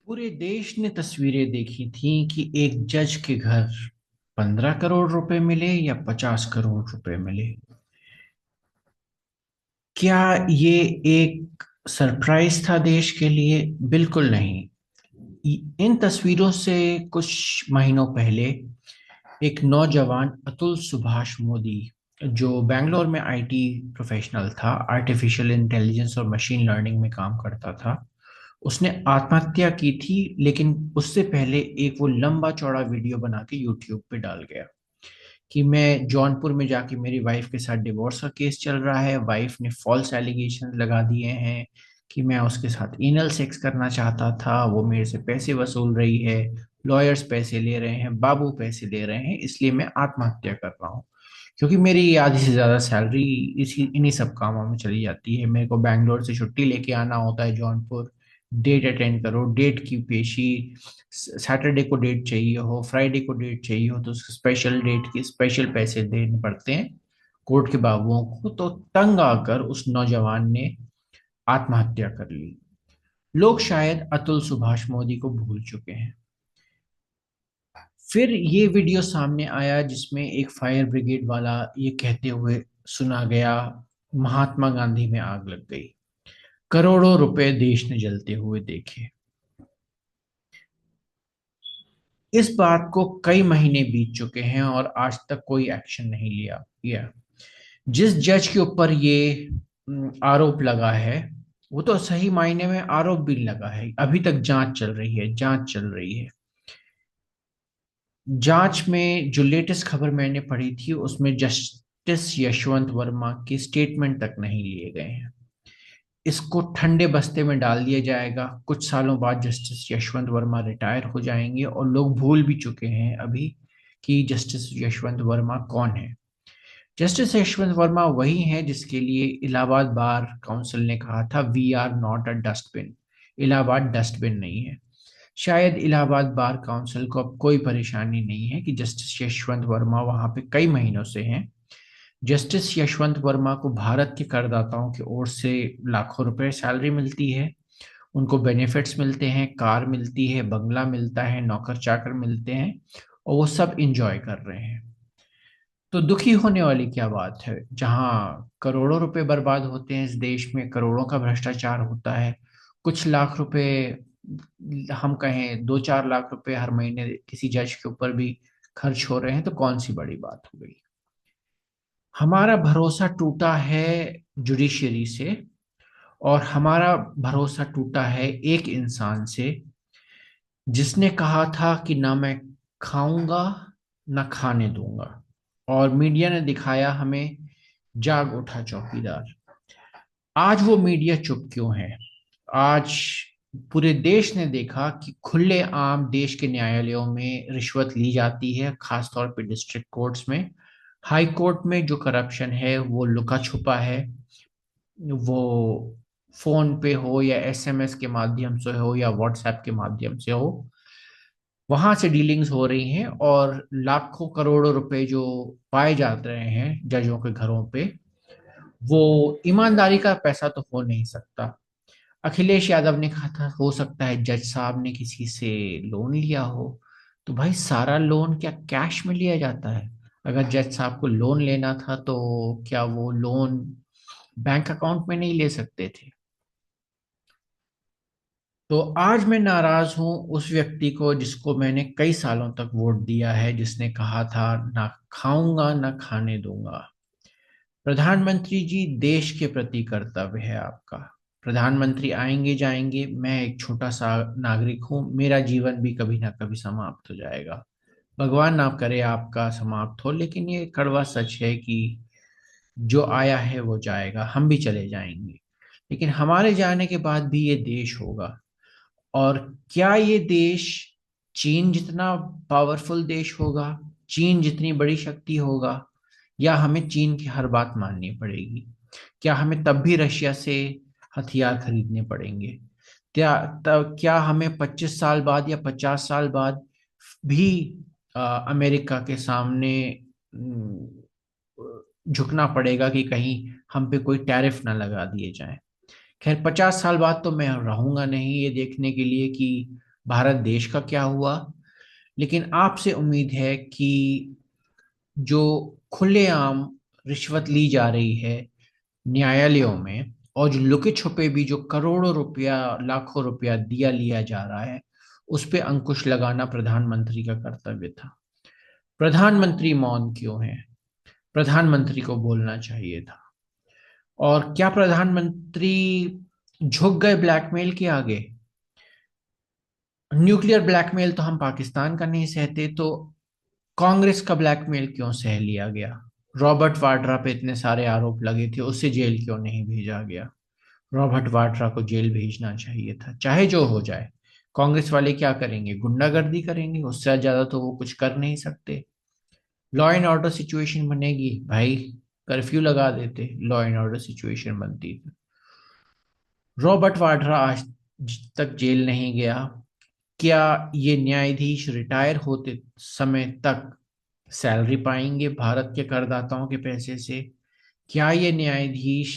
पूरे देश ने तस्वीरें देखी थी कि एक जज के घर 15 करोड़ रुपए मिले या 50 करोड़ रुपए मिले। क्या ये एक सरप्राइज था देश के लिए? बिल्कुल नहीं। इन तस्वीरों से कुछ महीनों पहले एक नौजवान अतुल सुभाष मोदी, जो बैंगलोर में आईटी प्रोफेशनल था, आर्टिफिशियल इंटेलिजेंस और मशीन लर्निंग में काम करता था, उसने आत्महत्या की थी। लेकिन उससे पहले एक वो लंबा चौड़ा वीडियो बना के यूट्यूब पे डाल गया कि मैं जौनपुर में जाके मेरी वाइफ के साथ डिवोर्स का केस चल रहा है, वाइफ ने फॉल्स एलिगेशन लगा दिए हैं कि मैं उसके साथ एनल सेक्स करना चाहता था, वो मेरे से पैसे वसूल रही है, लॉयर्स पैसे ले रहे हैं, बाबू पैसे ले रहे हैं, इसलिए मैं आत्महत्या कर रहा हूँ। क्योंकि मेरी आधी से ज्यादा सैलरी इसी इन्हीं सब कामों में चली जाती है। मेरे को बैंगलोर से छुट्टी लेके आना होता है जौनपुर, डेट अटेंड करो, डेट की पेशी, सैटरडे को डेट चाहिए हो, फ्राइडे को डेट चाहिए हो, तो स्पेशल डेट के स्पेशल पैसे देने पड़ते हैं कोर्ट के बाबुओं को। तो तंग आकर उस नौजवान ने आत्महत्या कर ली। लोग शायद अतुल सुभाष मोदी को भूल चुके हैं। फिर ये वीडियो सामने आया जिसमें एक फायर ब्रिगेड वाला ये कहते हुए सुना गया, महात्मा गांधी में आग लग गई, करोड़ों रुपए देश ने जलते हुए देखे। इस बात को कई महीने बीत चुके हैं और आज तक कोई एक्शन नहीं लिया गया। जिस जज के ऊपर ये आरोप लगा है, वो तो सही मायने में आरोप भी लगा है, अभी तक जांच चल रही है, जांच चल रही है। जांच में जो लेटेस्ट खबर मैंने पढ़ी थी उसमें जस्टिस यशवंत वर्मा के स्टेटमेंट तक नहीं लिए गए हैं। इसको ठंडे बस्ते में डाल दिया जाएगा। कुछ सालों बाद जस्टिस यशवंत वर्मा रिटायर हो जाएंगे और लोग भूल भी चुके हैं अभी कि जस्टिस यशवंत वर्मा कौन है। जस्टिस यशवंत वर्मा वही हैं जिसके लिए इलाहाबाद बार काउंसिल ने कहा था, we are not a dustbin. Allahabad dustbin नहीं है। शायद इलाहाबाद बार काउंसिल को अब कोई परेशानी नहीं है कि जस्टिस यशवंत वर्मा वहां पे कई महीनों से हैं। जस्टिस यशवंत वर्मा को भारत के करदाताओं की ओर से लाखों रुपए सैलरी मिलती है। उनको बेनिफिट्स मिलते हैं, कार मिलती है, बंगला मिलता है, नौकर चाकर मिलते हैं, और वो सब इंजॉय कर रहे हैं। तो दुखी होने वाली क्या बात है? जहां करोड़ों रुपए बर्बाद होते हैं, इस देश में करोड़ों का भ्रष्टाचार होता है, कुछ लाख रुपए, हम कहें 2-4 लाख रुपए हर महीने किसी जज के ऊपर भी खर्च हो रहे हैं, तो कौन सी बड़ी बात हो गई? हमारा भरोसा टूटा है जुडिशरी से, और हमारा भरोसा टूटा है एक इंसान से जिसने कहा था कि ना मैं खाऊंगा ना खाने दूंगा, और मीडिया ने दिखाया हमें जाग उठा चौकीदार। आज वो मीडिया चुप क्यों है? आज पूरे देश ने देखा कि खुले आम देश के न्यायालयों में रिश्वत ली जाती है, खासतौर पे डिस्ट्रिक्ट कोर्ट्स में। हाई कोर्ट में जो करप्शन है वो लुका छुपा है। वो फोन पे हो या एसएमएस के माध्यम से हो या व्हाट्सएप के माध्यम से हो, वहां से डीलिंग्स हो रही हैं, और लाखों करोड़ों रुपए जो पाए जाते रहे हैं जजों के घरों पे, वो ईमानदारी का पैसा तो हो नहीं सकता। अखिलेश यादव ने कहा था हो सकता है जज साहब ने किसी से लोन लिया हो। तो भाई, सारा लोन क्या कैश में लिया जाता है? अगर जज साहब को लोन लेना था तो क्या वो लोन बैंक अकाउंट में नहीं ले सकते थे? तो आज मैं नाराज हूं उस व्यक्ति को जिसको मैंने कई सालों तक वोट दिया है, जिसने कहा था ना खाऊंगा ना खाने दूंगा। प्रधानमंत्री जी, देश के प्रति कर्तव्य है आपका। प्रधानमंत्री आएंगे जाएंगे, मैं एक छोटा सा नागरिक हूं, मेरा जीवन भी कभी ना कभी समाप्त हो जाएगा। भगवान ना करे आपका समाप्त हो, लेकिन ये कड़वा सच है कि जो आया है वो जाएगा, हम भी चले जाएंगे। लेकिन हमारे जाने के बाद भी ये देश होगा। और क्या ये देश चीन जितना पावरफुल देश होगा, चीन जितनी बड़ी शक्ति होगा, या हमें चीन की हर बात माननी पड़ेगी? क्या हमें तब भी रशिया से हथियार खरीदने पड़ेंगे? क्या तब क्या हमें 25 साल बाद या 50 साल बाद भी अमेरिका के सामने झुकना पड़ेगा कि कहीं हम पे कोई टैरिफ ना लगा दिए जाए? खैर, 50 साल बाद तो मैं रहूंगा नहीं ये देखने के लिए कि भारत देश का क्या हुआ। लेकिन आपसे उम्मीद है कि जो खुलेआम रिश्वत ली जा रही है न्यायालयों में, और जो लुके छुपे भी जो करोड़ों रुपया लाखों रुपया दिया लिया जा रहा है, उस पे अंकुश लगाना प्रधानमंत्री का कर्तव्य था। प्रधानमंत्री मौन क्यों है? प्रधानमंत्री को बोलना चाहिए था। और क्या प्रधानमंत्री झुक गए ब्लैकमेल के आगे? न्यूक्लियर ब्लैकमेल तो हम पाकिस्तान का नहीं सहते, तो कांग्रेस का ब्लैकमेल क्यों सह लिया गया? रॉबर्ट वाड्रा पे इतने सारे आरोप लगे थे, उसे जेल क्यों नहीं भेजा गया? रॉबर्ट वाड्रा को जेल भेजना चाहिए था, चाहे जो हो जाए। कांग्रेस वाले क्या करेंगे? गुंडागर्दी करेंगे, उससे ज्यादा तो वो कुछ कर नहीं सकते। लॉ एंड ऑर्डर सिचुएशन बनेगी भाई, कर्फ्यू लगा देते, लॉ एंड ऑर्डर सिचुएशन बनती। रॉबर्ट वाड्रा आज तक जेल नहीं गया। क्या ये न्यायाधीश रिटायर होते समय तक सैलरी पाएंगे भारत के करदाताओं के पैसे से? क्या ये न्यायाधीश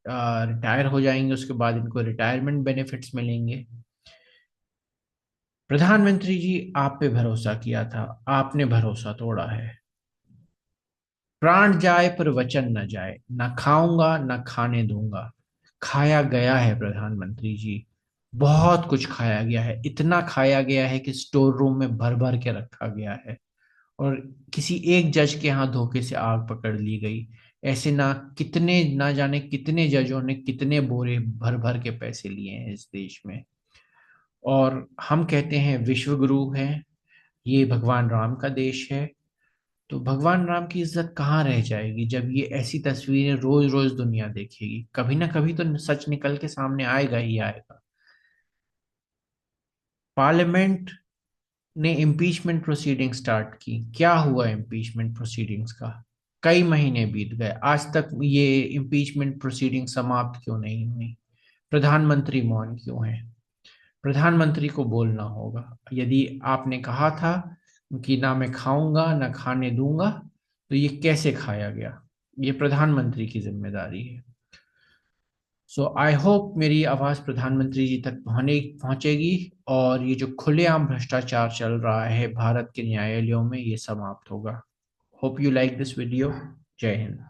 रिटायर हो जाएंगे, उसके बाद इनको रिटायरमेंट बेनिफिट्स मिलेंगे? प्रधानमंत्री जी, आप पे भरोसा किया था, आपने भरोसा तोड़ा है। प्राण जाए पर वचन न जाए, ना खाऊंगा ना खाने दूंगा। खाया गया है प्रधानमंत्री जी, बहुत कुछ खाया गया है, इतना खाया गया है कि स्टोर रूम में भर भर के रखा गया है। और किसी एक जज के यहाँ धोखे से आग पकड़ ली गई। ऐसे ना जाने कितने जजों ने कितने बोरे भर भर के पैसे लिए हैं इस देश में। और हम कहते हैं विश्व गुरु है, ये भगवान राम का देश है। तो भगवान राम की इज्जत कहाँ रह जाएगी जब ये ऐसी तस्वीरें रोज रोज दुनिया देखेगी? कभी ना कभी तो सच निकल के सामने आएगा ही आएगा। पार्लियामेंट ने इम्पीचमेंट प्रोसीडिंग स्टार्ट की, क्या हुआ इम्पीचमेंट प्रोसीडिंग्स का? कई महीने बीत गए, आज तक ये इम्पीचमेंट प्रोसीडिंग समाप्त क्यों नहीं हुई? प्रधानमंत्री मौन क्यों है? प्रधानमंत्री को बोलना होगा। यदि आपने कहा था कि ना मैं खाऊंगा ना खाने दूंगा, तो ये कैसे खाया गया? ये प्रधानमंत्री की जिम्मेदारी है। सो आई होप मेरी आवाज प्रधानमंत्री जी तक पहुंचेगी, और ये जो खुलेआम भ्रष्टाचार चल रहा है भारत के न्यायालयों में, ये समाप्त होगा। Hope you like this video. जय हिंद।